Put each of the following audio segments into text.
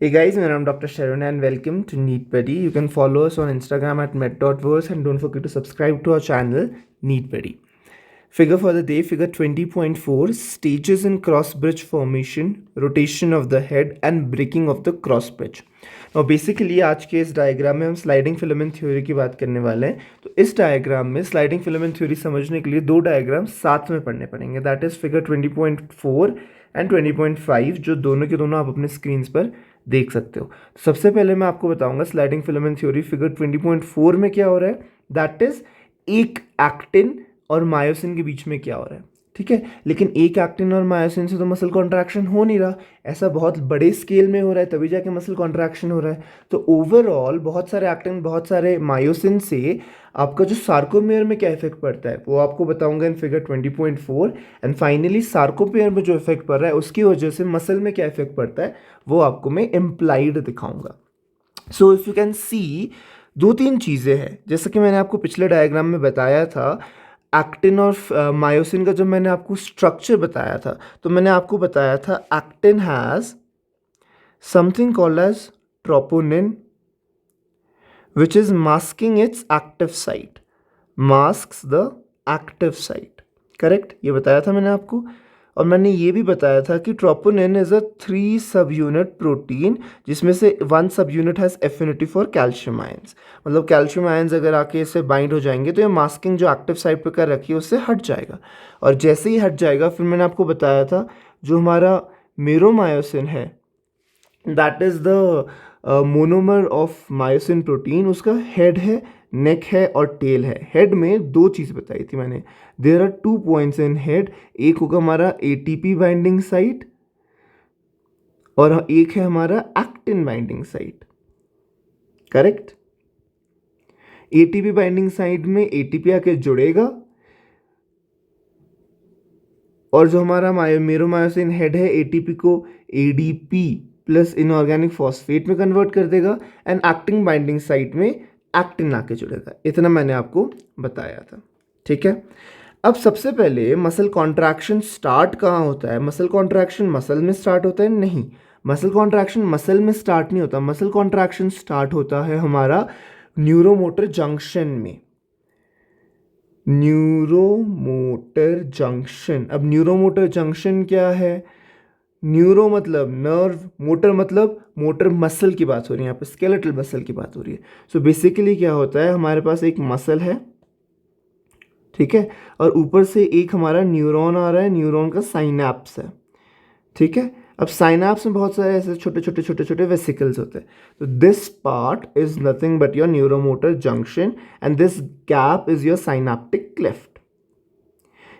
Hey guys, my name is Dr. Sharon and welcome to Neat Buddy. You can follow us on Instagram at met.verse and don't forget to subscribe to our channel Neat Buddy. Figure for the day, figure 20.4, stages in cross bridge formation, rotation of the head and breaking of the cross bridge. Now basically आज के इस diagram में हम sliding filament theory की बात करने वाले हैं. तो इस डायग्राम में स्लाइडिंग फिलामेंट थ्योरी समझने के लिए दो डायग्राम साथ में पढ़ने पड़ेंगे. दैट इज फिगर 20.4 एंड 20.5, जो दोनों के दोनों आप अपने स्क्रीन पर देख सकते हो. सबसे पहले मैं आपको बताऊंगा स्लाइडिंग फिलामेंट थ्योरी फिगर 20.4 में क्या हो रहा है. दैट इज एक एक्टिन और मायोसिन के बीच में क्या हो रहा है. ठीक है, लेकिन एक एक्टिन और मायोसिन से तो मसल कॉन्ट्रैक्शन हो नहीं रहा. ऐसा बहुत बड़े स्केल में हो रहा है तभी जाके मसल कॉन्ट्रैक्शन हो रहा है. तो ओवरऑल बहुत सारे एक्टिन बहुत सारे मायोसिन से आपका जो सार्कोमेयर में क्या इफेक्ट पड़ता है वो आपको बताऊंगा in figure 20.4. And finally sarcomere में जो इफेक्ट पड़ रहा है उसकी वजह से मसल में क्या इफेक्ट पड़ता है वो आपको मैं इम्प्लाइड दिखाऊंगा. सो इफ यू कैन सी, दो तीन चीज़ें हैं जैसा कि मैंने आपको पिछले डायग्राम में बताया था. एक्टिन और मायोसिन का जब मैंने आपको स्ट्रक्चर बताया था तो मैंने आपको बताया था actin has something called as troponin which is masking its active site, masks the active site. Correct, ये बताया था मैंने आपको. और मैंने ये भी बताया था कि ट्रोपोनिन इज अ 3 सब यूनिट प्रोटीन जिसमें से 1 सब unit has affinity for calcium ions. मतलब कैल्शियम आयंस अगर आके इससे बाइंड हो जाएंगे तो ये मास्किंग जो एक्टिव साइट पे कर रखी है उससे हट जाएगा. और जैसे ही हट जाएगा फिर मैंने आपको बताया था जो हमारा मेरोमायोसिन है that is the monomer of myosin protein, उसका हेड है, नेक है और टेल है. हेड में दो चीज़ बताई थी मैंने. There are 2 points in head. एक होगा हमारा एटीपी बाइंडिंग साइट और एक है हमारा actin binding site. Correct, ATP binding site में एटीपी आके जुड़ेगा और जो हमारा मेरोमायोसिन हेड है एटीपी को एडीपी प्लस इनऑर्गेनिक फॉस्फेट में कन्वर्ट कर देगा एंड एक्टिन बाइंडिंग साइट में एक्टिन आके जुड़ेगा. इतना मैंने आपको बताया था. ठीक है, अब सबसे पहले मसल कॉन्ट्रैक्शन स्टार्ट कहाँ होता है. मसल कॉन्ट्रैक्शन मसल में स्टार्ट होता है? नहीं, मसल कॉन्ट्रैक्शन मसल में स्टार्ट नहीं होता. मसल कॉन्ट्रैक्शन स्टार्ट होता है हमारा न्यूरोमोटर जंक्शन में. Neuromotor junction. अब न्यूरोमोटर जंक्शन क्या है? न्यूरो मतलब नर्व, मोटर मतलब मोटर मसल की बात हो रही है यहाँ पे, स्केलेटल मसल की बात हो रही है. सो बेसिकली क्या होता है, हमारे पास एक मसल है, ठीक है, और ऊपर से एक हमारा न्यूरॉन आ रहा है. न्यूरॉन का साइनैप्स है. ठीक है, अब साइनैप्स में बहुत सारे ऐसे छोटे छोटे छोटे छोटे वेसिकल्स होते हैं. तो this part is nothing but your neuromotor junction and this gap is your synaptic cleft.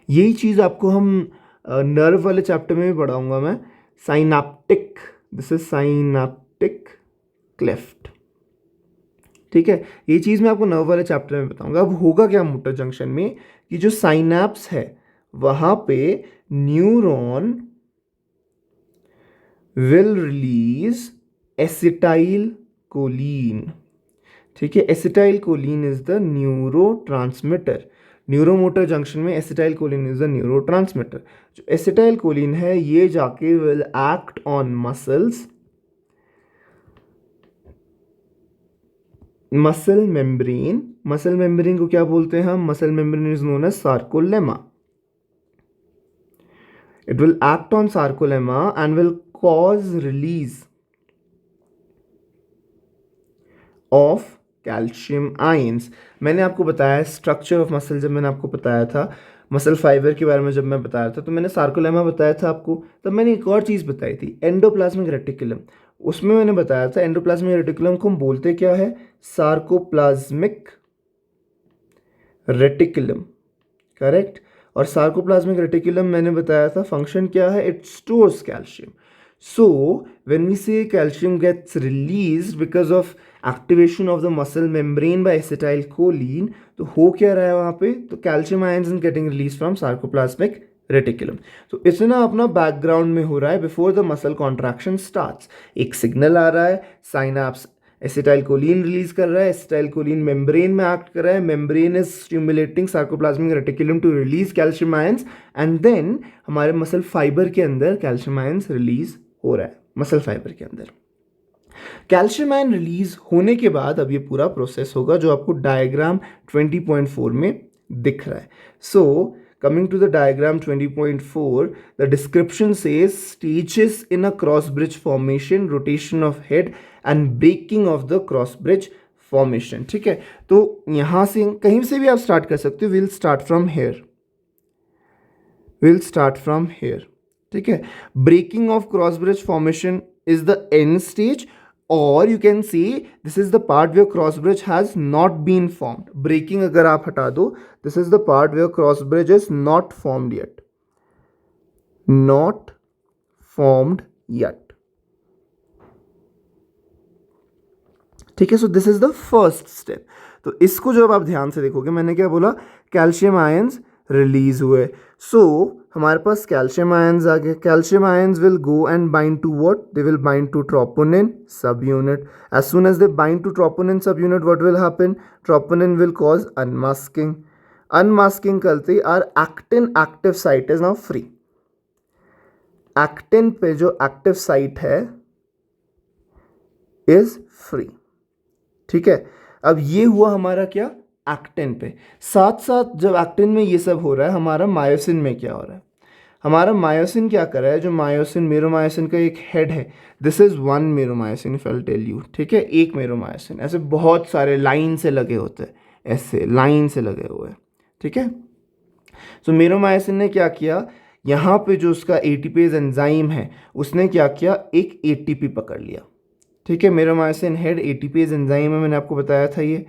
यही चीज़ आपको हम नर्व वाले चैप्टर में भी पढ़ाऊंगा मैं. Synaptic, this is synaptic cleft. ठीक है, ये चीज़ मैं आपको नर्व वाले चैप्टर में बताऊंगा. अब होगा क्या मोटर जंक्शन में कि जो साइनैप्स है वहां पे neuron will release acetylcholine. ठीक है, acetylcholine is the neurotransmitter. Neuromotor junction में acetylcholine is the neurotransmitter. जो एसिटाइल कोलिन है ये जाके will act on muscles, muscle membrane. Muscle membrane को क्या बोलते हैं हम? Muscle membrane is known as sarcolemma. It will act on sarcolemma and will cause release of calcium ions. मैंने आपको बताया स्ट्रक्चर ऑफ मसल, जब मैंने आपको बताया था मसल फाइबर के बारे में जब मैं बताया था तो मैंने सार्कोलेमा बताया था आपको. तब मैंने एक और चीज़ बताई थी, एंडोप्लाज्मिक रेटिकुलम. उसमें मैंने बताया था एंडोप्लाज्मिक रेटिकुलम को हम बोलते क्या है? Sarcoplasmic reticulum. करेक्ट, और सार्कोप्लाज्मिक रेटिकुलम मैंने बताया था फंक्शन क्या है? It stores calcium. So when we say calcium gets released because of activation of the muscle membrane by acetylcholine, तो हो क्या रहा है वहाँ पे? तो calcium ions is getting released from sarcoplasmic reticulum. तो इतना अपना बैकग्राउंड में हो रहा है before the muscle contraction starts. एक सिग्नल आ रहा है, साइनाप्स एसिटाइलकोलिन रिलीज कर रहा है, एसिटाइलकोलिन मेम्ब्रेन में एक्ट कर रहा है, membrane is stimulating sarcoplasmic reticulum to release calcium ions and then हमारे मसल फाइबर के अंदर कैल्शियम आयंस रिलीज हो रहा है मसल फाइबर के अंदर. कैल्शियम आयन रिलीज होने के बाद अब ये पूरा प्रोसेस होगा जो आपको डायग्राम 20.4 में दिख रहा है. सो coming to the diagram 20.4, the description says stages in a cross bridge formation, rotation of head and breaking of the cross bridge formation. ठीक है, तो यहां से कहीं से भी आप स्टार्ट कर सकते हो. Will start from here. ठीक है, breaking of cross bridge formation is the end stage, और you can see this is the part where cross bridge has not been formed. Breaking अगर आप हटा दो, this is the part where cross bridge is not formed yet. ठीक है, so this is the first step. तो इसको जब आप ध्यान से देखोगे, मैंने क्या बोला, कैल्शियम आयंस रिलीज हुए. सो हमारे पास कैल्शियम आयंस आ गए. Calcium ions will go and bind to what? They will bind to troponin subunit. As soon as they bind to troponin subunit, what will happen? Troponin will cause unmasking. Unmasking करते आर actin active site is now free. Actin पे जो active site है is free. ठीक है, अब ये हुआ हमारा क्या? एक्टिन पे. साथ साथ जब एक्टिन में ये सब हो रहा है, हमारा मायोसिन में क्या हो रहा है? हमारा मायोसिन क्या कर रहा है? जो मायोसिन, मेरोमायोसिन का एक हेड है, this is one meromyosin if I tell you. ठीक है, एक मेरोमायोसिन. ऐसे बहुत सारे लाइन से लगे होते हैं, ऐसे लाइन से लगे हुए हैं. ठीक है, सो मेरोमायोसिन ने क्या किया, यहाँ पे जो उसका एटीपेज एंजाइम है उसने क्या किया, एक एटीपी पकड़ लिया. ठीक है, मेरोमायोसिन हेड एटीपेज एंजाइम है, मैंने आपको बताया था ये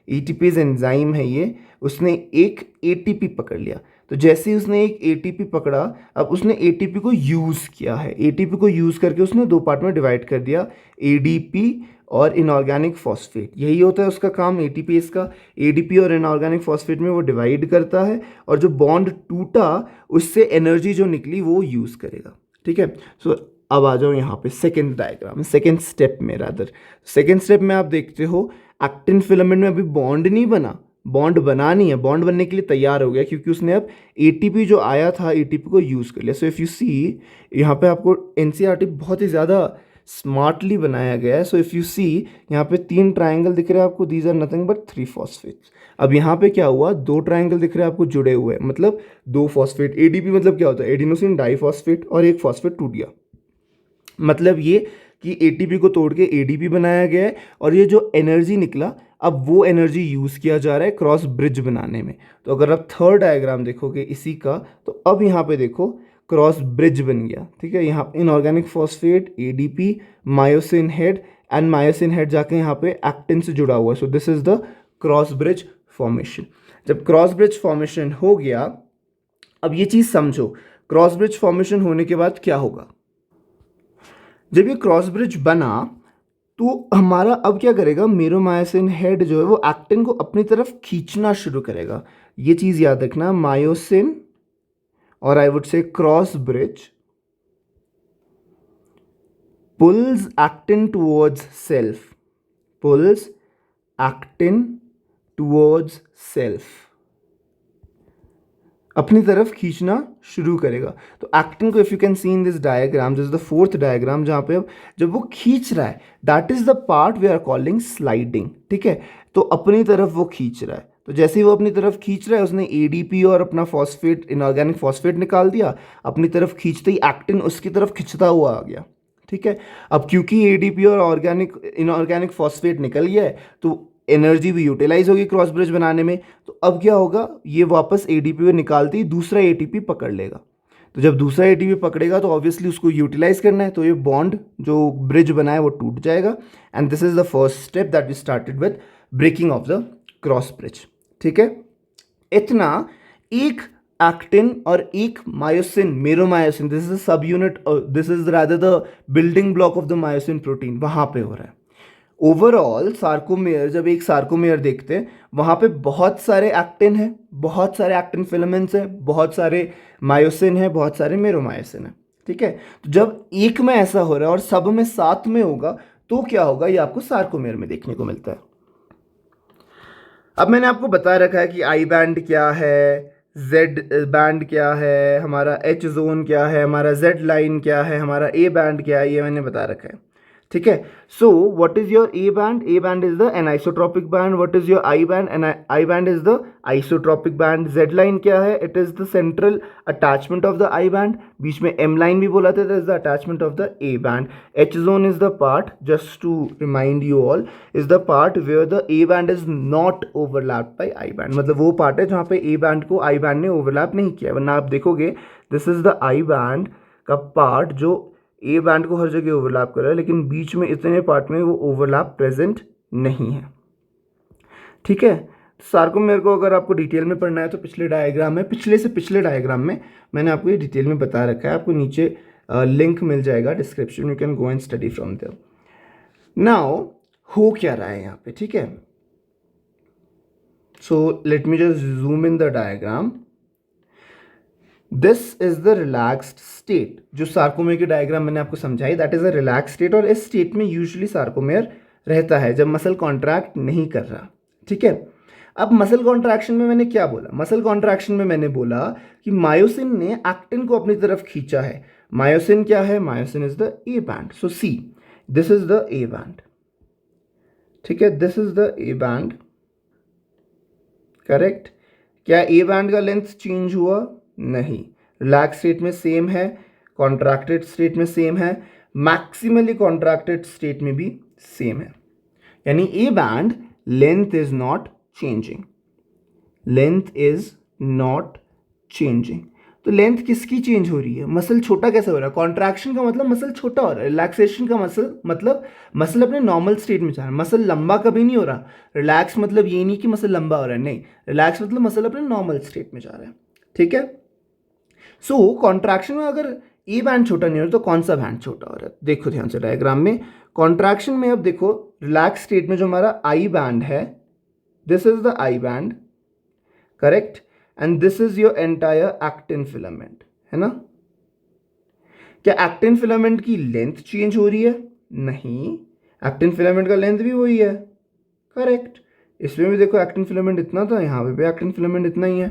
एटीपेज एंजाइम है ये. उसने एक एटीपी पकड़ लिया. तो जैसे ही उसने एक एटीपी पकड़ा, अब उसने एटीपी को यूज़ किया है. एटीपी को यूज़ करके उसने दो पार्ट में डिवाइड कर दिया, एडीपी और इनऑर्गेनिक फॉस्फेट. यही होता है उसका काम एटीपेज का. एडीपी और इनऑर्गेनिक फॉस्फेट में वो डिवाइड करता है, और जो बॉन्ड टूटा उससे एनर्जी जो निकली वो यूज़ करेगा. ठीक है, सो अब आ जाओ यहाँ पे सेकेंड डायग्राम, सेकेंड स्टेप में. रादर सेकेंड स्टेप में आप देखते हो एक्टिन फिलामेंट में अभी बॉन्ड नहीं बना, बॉन्ड बना नहीं है, बॉन्ड बनने के लिए तैयार हो गया क्योंकि उसने अब एटीपी जो आया था एटीपी को यूज़ कर लिया. सो इफ़ यू सी, यहाँ पे आपको एनसीईआरटी बहुत ही ज़्यादा स्मार्टली बनाया गया है. सो इफ़ यू सी, यहाँ पे 3 ट्राइंगल दिख रहे हैं आपको, these are nothing but 3 phosphates. अब यहाँ पे क्या हुआ, 2 ट्राइंगल दिख रहे हैं आपको जुड़े हुए, मतलब 2 फॉस्फेट. एडीपी मतलब क्या होता है? एडिनोसिन डाइफॉस्फेट, और एक फॉस्फेट टूट गया. मतलब ये कि एटीपी को तोड़ के एडीपी बनाया गया है, और ये जो एनर्जी निकला, अब वो एनर्जी यूज़ किया जा रहा है क्रॉस ब्रिज बनाने में. तो अगर आप थर्ड डायग्राम देखोगे इसी का, तो अब यहाँ पे देखो क्रॉस ब्रिज बन गया. ठीक है, यहाँ inorganic phosphate, ADP, myosin head, and myosin head जाके यहाँ पे एक्टिन से जुड़ा हुआ है. So this is the cross bridge formation. जब क्रॉस ब्रिज फॉर्मेशन हो गया, अब ये चीज़ समझो, क्रॉस ब्रिज फॉर्मेशन होने के बाद क्या होगा? जब ये क्रॉस ब्रिज बना तो हमारा अब क्या करेगा, मेरोमायोसिन हेड जो है वो एक्टिन को अपनी तरफ खींचना शुरू करेगा. ये चीज़ याद रखना, मायोसिन और I would say cross bridge pulls actin towards self, pulls actin towards self, अपनी तरफ खींचना शुरू करेगा. तो एक्टिन को if you can see in this diagram, this is the fourth diagram, जहाँ पे अब जब वो खींच रहा है, that is the part we are calling sliding. ठीक है, तो अपनी तरफ वो खींच रहा है. तो जैसे ही वो अपनी तरफ खींच रहा है, उसने एडीपी और अपना फॉस्फेट, इनऑर्गेनिक फॉस्फेट निकाल दिया. अपनी तरफ खींचते ही एक्टिन उसकी तरफ खिंचता हुआ आ गया. ठीक है, अब क्योंकि एडीपी और इनऑर्गेनिक फॉस्फेट निकल गया है, तो एनर्जी भी यूटिलाइज होगी क्रॉस ब्रिज बनाने में. तो अब क्या होगा, ये वापस एडीपी में निकालते ही दूसरा एटीपी पकड़ लेगा. तो जब दूसरा एटीपी पकड़ेगा तो ऑब्वियसली उसको यूटिलाइज करना है, तो ये बॉन्ड जो ब्रिज बना है वो टूट जाएगा. And this is the first step that we started with breaking of the cross bridge. ठीक है, इतना एक एक्टिन और एक myosin, meromyosin, this is a subunit, this is rather the building block of the myosin protein, वहां पे हो रहा है. ओवरऑल सार्कोमेयर, जब एक सार्कोमेयर देखते हैं, वहाँ पे बहुत सारे एक्टिन है, बहुत सारे एक्टिन फिलामेंट्स हैं, बहुत सारे मायोसिन है, बहुत सारे मेरोमायोसिन है. ठीक है, तो जब एक में ऐसा हो रहा है और सब में साथ में होगा तो क्या होगा, ये आपको सार्कोमेयर में देखने को मिलता है. अब मैंने आपको बता रखा है कि आई बैंड क्या है, जेड बैंड क्या है, हमारा एच जोन क्या है, हमारा जेड लाइन क्या है, हमारा ए बैंड क्या है, ये मैंने बता रखा है. ठीक है. So what is your A band? A band is the anisotropic band. What is your I band? And I band is the isotropic band. Z line क्या है? It is the central attachment of the I band. बीच में M line भी बोला था, that is the attachment of the A band. H zone is the part, just to remind you all, is the part where the A band is not overlapped by I band. मतलब वो part है जहाँ पे A band को I band ने overlap नहीं किया. वरना आप देखोगे this is the I band का पार्ट जो ए बैंड को हर जगह ओवरलैप कर रहा है, लेकिन बीच में इतने पार्ट में वो ओवरलैप प्रेजेंट नहीं है. ठीक है. सार्कोमेयर को अगर आपको डिटेल में पढ़ना है तो पिछले डायग्राम में, पिछले से पिछले डायग्राम में मैंने आपको ये डिटेल में बता रखा है. आपको नीचे लिंक मिल जाएगा description, you can go and study from there. Now हो क्या रहा है यहाँ पे? ठीक है. So let me just zoom in the diagram. This is the relaxed state. जो सार्कोमेयर की डायग्राम मैंने आपको समझाई, that is a relax state. और इस स्टेट में यूजुअली सार्कोमेयर रहता है जब मसल कॉन्ट्रैक्ट नहीं कर रहा. ठीक है. अब मसल कॉन्ट्रैक्शन में मैंने क्या बोला? मसल कॉन्ट्रैक्शन में मैंने बोला कि मायोसिन ने एक्टिन को अपनी तरफ खींचा है. मायोसिन क्या है? Myosin is the A band. So see, this is the A band. ठीक है. This is the A band. Correct. क्या ए बैंड का लेंथ चेंज हुआ? नहीं. रिलैक्स स्टेट में सेम है, कॉन्ट्रैक्टेड स्टेट में सेम है, मैक्सिमली कॉन्ट्रैक्टेड स्टेट में भी सेम है. यानी A band length is not changing. Length is not changing. तो लेंथ किसकी चेंज हो रही है? मसल छोटा कैसे हो रहा है? कॉन्ट्रैक्शन का मतलब मसल छोटा हो रहा है. रिलैक्सेशन का मतलब मसल अपने नॉर्मल स्टेट में जा रहा है. मसल लंबा कभी नहीं हो रहा. रिलैक्स मतलब ये नहीं कि मसल लंबा हो रहा है, नहीं. रिलैक्स मतलब मसल अपने नॉर्मल स्टेट में जा रहा है. ठीक है. सो कॉन्ट्रैक्शन में अगर ए बैंड छोटा नहीं हो रहा तो कौन सा बैंड छोटा हो रहा है? देखो ध्यान से डायग्राम में. कॉन्ट्रैक्शन में अब देखो, रिलैक्स स्टेट में जो हमारा आई बैंड है, this is the I band. Correct. And this is your entire actin filament, है ना. क्या एक्टिन फिलामेंट की लेंथ चेंज हो रही है? नहीं. एक्टिन फिलामेंट का लेंथ भी वही है. करेक्ट. इसमें भी देखो एक्टिन फिलामेंट इतना था, यहाँ पे भी एक्टिन फिलामेंट इतना ही है.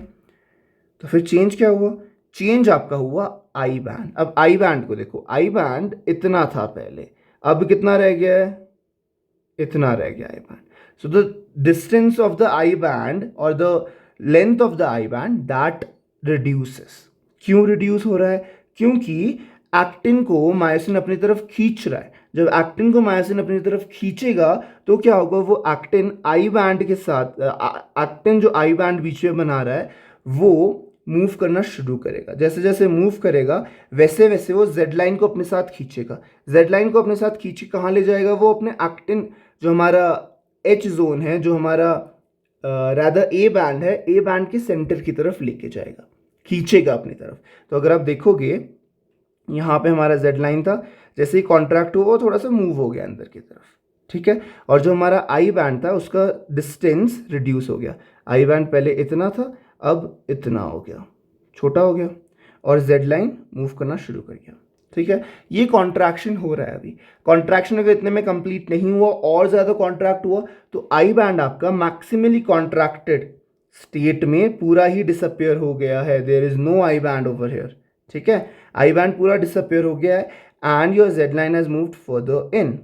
तो फिर चेंज क्या हुआ? चेंज आपका हुआ आई बैंड. अब आई बैंड को देखो, आई बैंड इतना था पहले, अब कितना रह गया है? इतना रह गया I band. So the distance of the I band और the length of the I band that reduces. क्यों रिड्यूस हो रहा है? क्योंकि एक्टिन को मायोसिन अपनी तरफ खींच रहा है. जब एक्टिन को मायोसिन अपनी तरफ खींचेगा तो क्या होगा? वो एक्टिन आई बैंड के साथ, एक्टिन जो आई बैंड बीच में बना रहा है वो मूव करना शुरू करेगा. जैसे जैसे मूव करेगा वैसे वैसे वो जेड लाइन को अपने साथ खींचेगा. जेड लाइन को अपने साथ खींच कहाँ ले जाएगा? वो अपने एक्टिन जो हमारा एच जोन है, जो हमारा रादर ए बैंड है, ए बैंड के सेंटर की तरफ लेके जाएगा, खींचेगा अपनी तरफ. तो अगर आप देखोगे यहाँ पे हमारा जेड लाइन था, जैसे ही कॉन्ट्रैक्ट हुआ वो थोड़ा सा मूव हो गया अंदर की तरफ. ठीक है. और जो हमारा आई बैंड था उसका डिस्टेंस रिड्यूस हो गया. आई बैंड पहले इतना था, अब इतना हो गया, छोटा हो गया, और जेड लाइन मूव करना शुरू कर गया. ठीक है. ये कॉन्ट्रैक्शन हो रहा है. अभी कॉन्ट्रैक्शन अगर इतने में कंप्लीट नहीं हुआ और ज़्यादा कॉन्ट्रैक्ट हुआ तो आई बैंड आपका मैक्सिमली कॉन्ट्रैक्टेड स्टेट में पूरा ही डिसअपियर हो गया है. There is no I band over here. ठीक है. आई बैंड पूरा डिसअपियर हो गया है and your Z line has moved further in.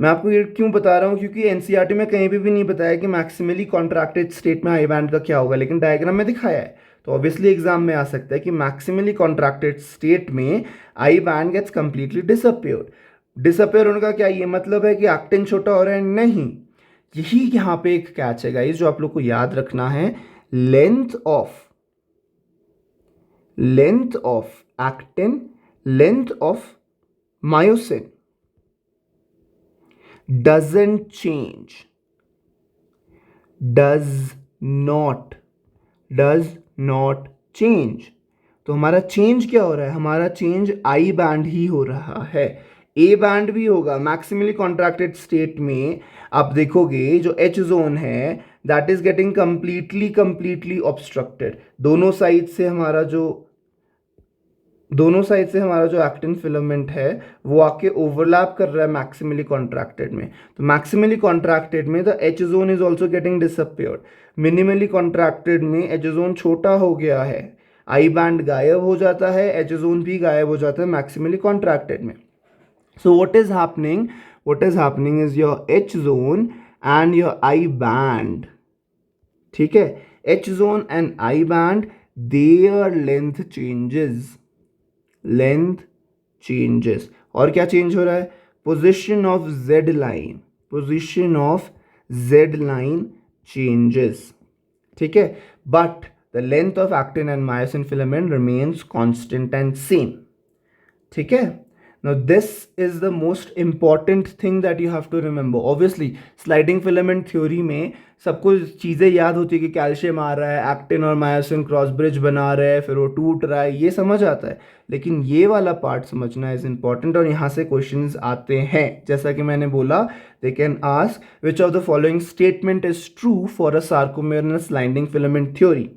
मैं आपको ये क्यों बता रहा हूँ? क्योंकि एनसीईआरटी में कहीं भी नहीं बताया कि मैक्सिमली कॉन्ट्रैक्टेड स्टेट में आई बैंड का क्या होगा, लेकिन डायग्राम में दिखाया है. तो ऑब्वियसली एग्जाम में आ सकता है कि मैक्सिमली कॉन्ट्रैक्टेड स्टेट में I band gets completely disappeared. Disappear होने का क्या ये मतलब है कि एक्टिन छोटा हो रहा है? नहीं. यही यहाँ पे एक कैच है गाइस जो आप लोग को याद रखना है. Length of actin, length of myosin doesn't change, does not change. तो हमारा चेंज क्या हो रहा है? हमारा चेंज आई बैंड ही हो रहा है. ए बैंड भी होगा मैक्सिमली कॉन्ट्रैक्टेड स्टेट में. आप देखोगे जो एच जोन है that is getting completely obstructed. दोनों साइड से हमारा जो एक्टिन फिलामेंट है वो आके ओवरलैप कर रहा है मैक्सिमली कॉन्ट्रैक्टेड में. तो मैक्सिमली कॉन्ट्रैक्टेड में the H zone is also getting disappeared. Minimally contracted में एच जोन छोटा हो गया है, आई बैंड गायब हो जाता है, एच जोन भी गायब हो जाता है मैक्सिमली कॉन्ट्रैक्टेड में. So what is happening? What is happening is your H zone and your I band. ठीक है, H zone and I band, their length changes. Length changes. और क्या चेंज हो रहा है? Position of Z line. Position of Z line changes. ठीक है, but the length of actin and myosin filament remains constant and same. ठीक है. Now this is the most important thing that you have to remember. Obviously sliding filament theory में सबको चीज़ें याद होती है कि कैल्शियम आ रहा है, एक्टिन और मायोसिन क्रॉस ब्रिज बना रहे हैं, फिर वो टूट रहा है, ये समझ आता है, लेकिन ये वाला पार्ट समझना इज इम्पॉर्टेंट और यहाँ से क्वेश्चंस आते हैं. जैसा कि मैंने बोला, they can ask which of the following statement is true for a sarcomere in sliding filament theory.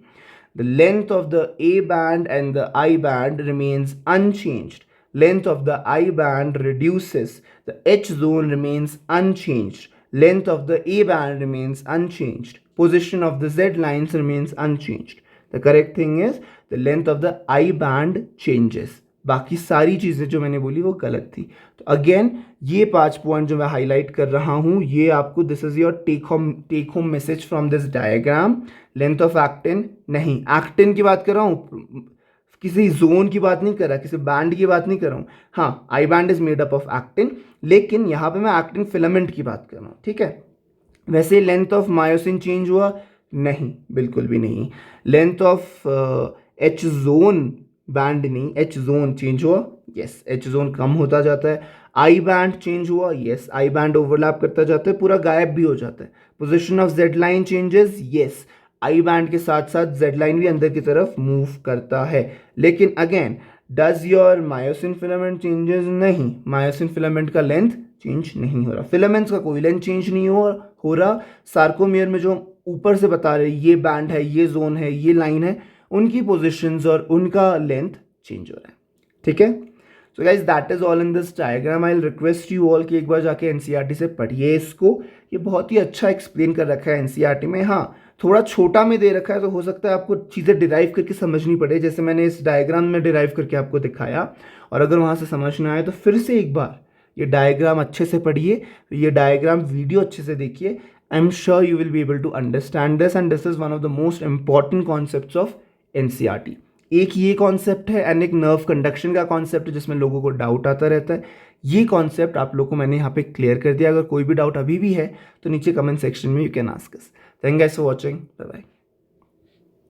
The length of the A band and the I band remains unchanged. Length of the I band reduces. The H zone remains unchanged. Length of the A band remains unchanged. Position of the Z lines remains unchanged. The correct thing is the length of the I band changes. बाकी सारी चीज़ें जो मैंने बोली वो गलत थी. तो अगेन ये 5 पॉइंट जो मैं हाईलाइट कर रहा हूँ, ये आपको this is your take home message from this diagram. Length of actin नहीं, एक्टिन की बात कर रहा हूँ, किसी जोन की बात नहीं कर रहा, किसी बैंड की बात नहीं कर रहा हूँ. हाँ, आई band is made up of actin, लेकिन यहाँ पे मैं एक्टिन फिलामेंट की बात कर रहा हूँ. ठीक है. वैसे लेंथ ऑफ मायोसिन चेंज हुआ? नहीं, बिल्कुल भी नहीं. Length of H zone band नहीं, एच जोन चेंज हुआ? यस, एच जोन कम होता जाता है. आई बैंड चेंज हुआ? यस, आई बैंड ओवरलैप करता जाता है, पूरा गायब भी हो जाता है. Position of Z line changes? Yes, I band के साथ साथ जेड लाइन भी अंदर की तरफ मूव करता है. लेकिन again, does your myosin filament changes? नहीं, मायोसिन फिलामेंट का लेंथ चेंज नहीं हो रहा, फिलामेंट्स का कोई लेंथ चेंज नहीं हो रहा. सार्कोमेयर में जो ऊपर से बता रहे ये बैंड है, ये जोन है, ये लाइन है, उनकी पोजिशंस और उनका लेंथ चेंज हो रहा है. ठीक है. So guys, that is all in this diagram. I will request you all कि एक बार जाके एनसीईआरटी से पढ़िए इसको. ये बहुत ही अच्छा एक्सप्लेन कर रखा है एनसीईआरटी में. हाँ, थोड़ा छोटा में दे रखा है, तो हो सकता है आपको चीज़ें डिराइव करके समझनी पड़े, जैसे मैंने इस डायग्राम में डिराइव करके आपको दिखाया. और अगर वहाँ से समझ ना आए तो फिर से एक बार ये डायग्राम अच्छे से पढ़िए, ये डायग्राम वीडियो अच्छे से देखिए. I am sure you will be able to understand this, and this is one of the most important concepts of NCERT. एक ये कॉन्सेप्ट है एंड एक नर्व कंडक्शन का कॉन्सेप्ट है जिसमें लोगों को डाउट आता रहता है. ये कॉन्सेप्ट आप लोगों को मैंने यहाँ पे क्लियर कर दिया. अगर कोई भी डाउट अभी भी है तो नीचे कमेंट सेक्शन में you can ask us. Thank you guys for watching. Bye bye.